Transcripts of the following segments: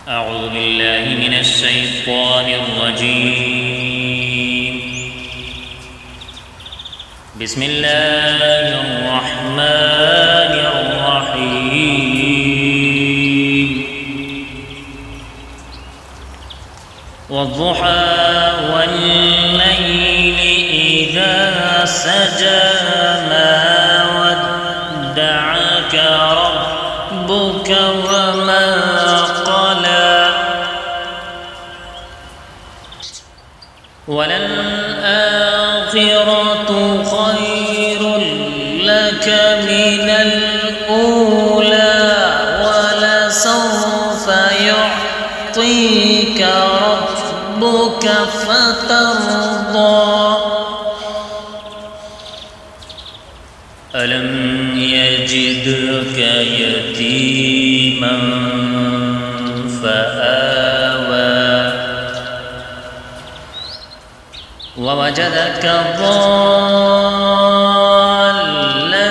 أعوذ بالله من الشيطان الرجيم. بسم الله الرحمن الرحيم. والضحى والليل إذا سجى ما ودعك ربك وما قلى وللآخرة خير لك من الأولى ولسوف يعطيك ربك فترضى ألم يجدك يتيما فآوى ووجدك ضالا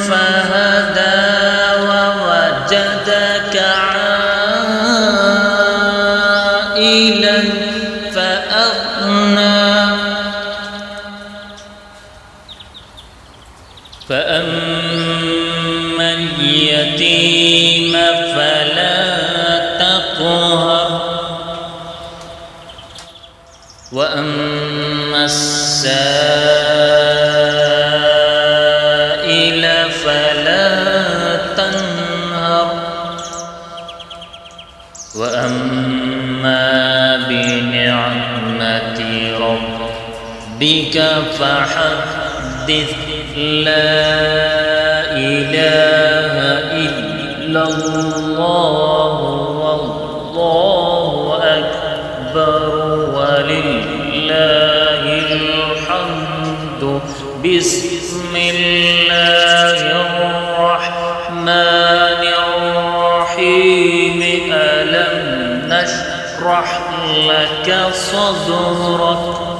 فهدى ووجدك عائلا فأغنى فأما اليتيم فلا تقهر وأما السائل فلا تنهر وأما بنعمة ربك فحدث لا إله إلا الله والله أكبر ولله الحمد بسم الله الرحمن الرحيم ألم نشرح لك صدرك